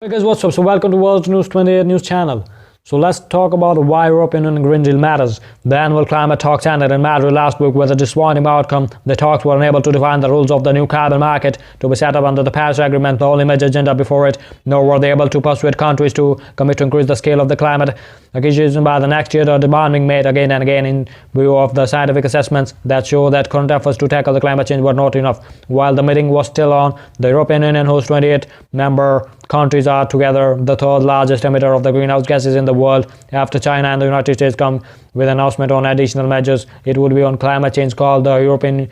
Hey guys, what's up? So welcome to World News 28 News channel. So let's talk about why European Union Green Deal matters. The annual climate talks ended in Madrid last week with a disappointing outcome. The talks were unable to define the rules of the new carbon market to be set up under the Paris Agreement, the only major agenda before it, nor were they able to persuade countries to commit to increase the scale of the climate acquisition by the next year. The demand being made again and again in view of the scientific assessments that show that current efforts to tackle the climate change were not enough. While the meeting was still on, the European Union hosts 28 member countries are together the third largest emitter of the greenhouse gases in the world after China and the United States come with an announcement on additional measures. It would be on climate change called the European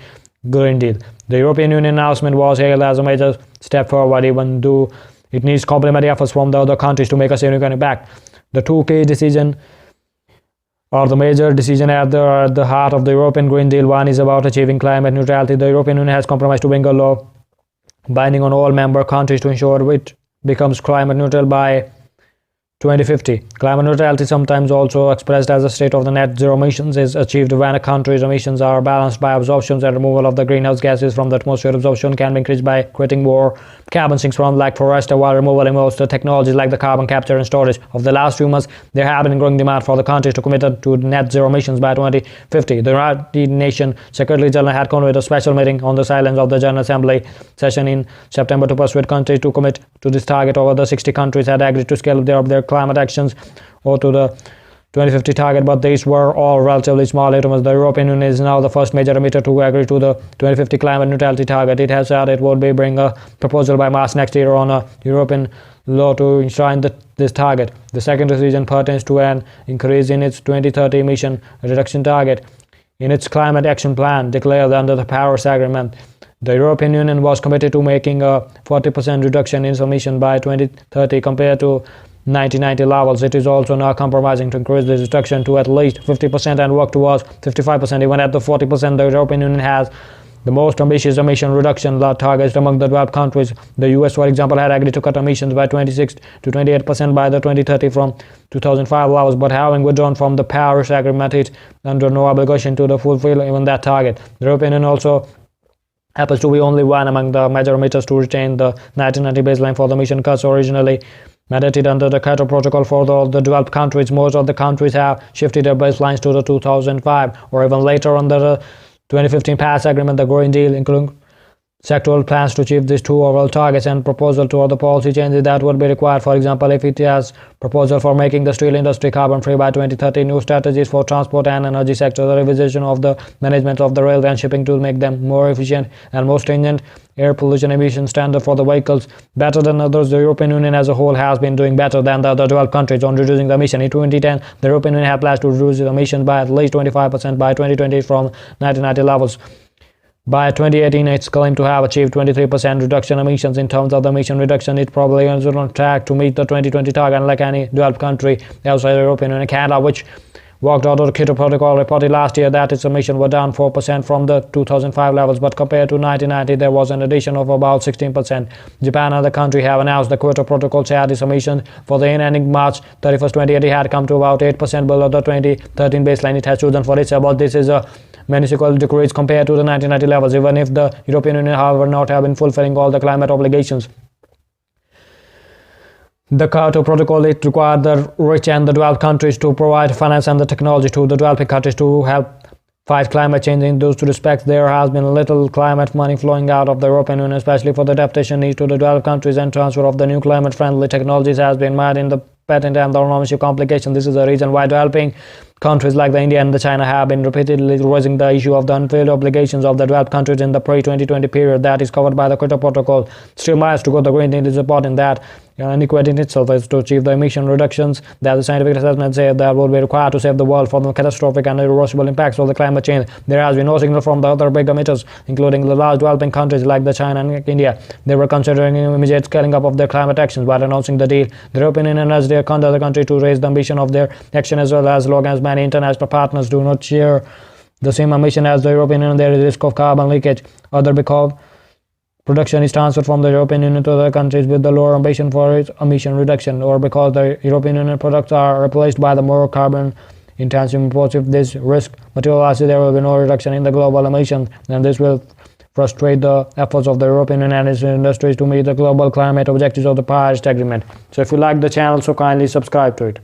Green Deal. The European Union announcement was hailed as a major step forward, even though it needs complementary efforts from the other countries to make a significant impact. The two key decisions or the major decision at the heart of the European Green Deal. One is about achieving climate neutrality. The European Union has compromised to bring a law binding on all member countries to ensure it becomes climate neutral by 2050. Climate neutrality, sometimes also expressed as a state of the net zero emissions, is achieved when a country's emissions are balanced by absorption and removal of the greenhouse gases from the atmosphere. Absorption can be increased by creating more carbon sinks from like forest, while removal involves the technologies like the carbon capture and storage. Of the last few months, there have been growing demand for the countries to commit to net zero emissions by 2050. The United Nations Secretary General had convened a special meeting on the silence of the General Assembly session in September to persuade countries to commit to this target. Over the 60 countries had agreed to scale up their climate actions or to the 2050 target, but these were all relatively small items. The European Union is now the first major emitter to agree to the 2050 climate neutrality target. It has said it would be bring a proposal by March next year on a European law to enshrine this target. The second decision pertains to an increase in its 2030 emission reduction target. In its climate action plan declared under the Paris Agreement, the European Union was committed to making a 40% reduction in emissions by 2030 compared to 1990 levels. It is also now compromising to increase the reduction to at least 50% and work towards 55%. Even at the 40%, the European Union has the most ambitious emission reduction targets among the developed countries. The US, for example, had agreed to cut emissions by 26 to 28% by the 2030 from 2005 levels, but having withdrawn from the Paris Agreement, it under no obligation to fulfill even that target. The European Union also happens to be only one among the major emitters to retain the 1990 baseline for the emission cuts originally mandated under the Kyoto Protocol for the developed countries. Most of the countries have shifted their baselines to the 2005 or even later under the 2015 Paris Agreement. The Green Deal, including sectoral plans to achieve these two overall targets and proposal to other policy changes that would be required. For example, if it has proposal for making the steel industry carbon-free by 2030, new strategies for transport and energy sector, the revision of the management of the railway and shipping to make them more efficient and more stringent air pollution emission standard for the vehicles. Better than others, the European Union as a whole has been doing better than the other developed countries on reducing the emission. In 2010, the European Union had plans to reduce the emissions by at least 25% by 2020 from 1990 levels. By 2018, it's claimed to have achieved 23% reduction in emissions. In terms of the emission reduction, it probably is on track to meet the 2020 target. Unlike any developed country outside the European Union, Canada, which walked out of the Kyoto Protocol, reported last year that its emissions were down 4% from the 2005 levels, but compared to 1990, there was an addition of about 16%. Japan and the country have announced the Kyoto Protocol said its emissions for the year ending March 31st, 2080 had come to about 8% below the 2013 baseline it has chosen for itself. But this is a minuscule decrease compared to the 1990 levels, even if the European Union, however, not have been fulfilling all the climate obligations. The Kyoto Protocol, it required the rich and the developed countries to provide finance and the technology to the developing countries to help fight climate change. In those two respects, there has been little climate money flowing out of the European Union, especially for the adaptation needs to the developed countries, and transfer of the new climate-friendly technologies has been made in the patent and the ownership complication. This is the reason why developing countries like the India and the China have been repeatedly raising the issue of the unfulfilled obligations of the developed countries in the pre-2020 period that is covered by the Kyoto Protocol. Still, miles to go. The Green Deal is important that inequality in itself is to achieve the emission reductions that the scientific assessments say that will be required to save the world from the catastrophic and irreversible impacts of the climate change. There has been no signal from the other big emitters, including the large developing countries like the China and India. They were considering immediate scaling up of their climate actions while announcing the deal. The European Union urged their country to raise the ambition of their action as well as long as many international partners do not share the same ambition as the European Union. There is risk of carbon leakage, either because production is transferred from the European Union to other countries with the lower ambition for its emission reduction, or because the European Union products are replaced by the more carbon intensive imports. If this risk materializes, there will be no reduction in the global emissions, and this will frustrate the efforts of the European Union and its industries to meet the global climate objectives of the Paris Agreement. So if you like the channel, so kindly subscribe to it.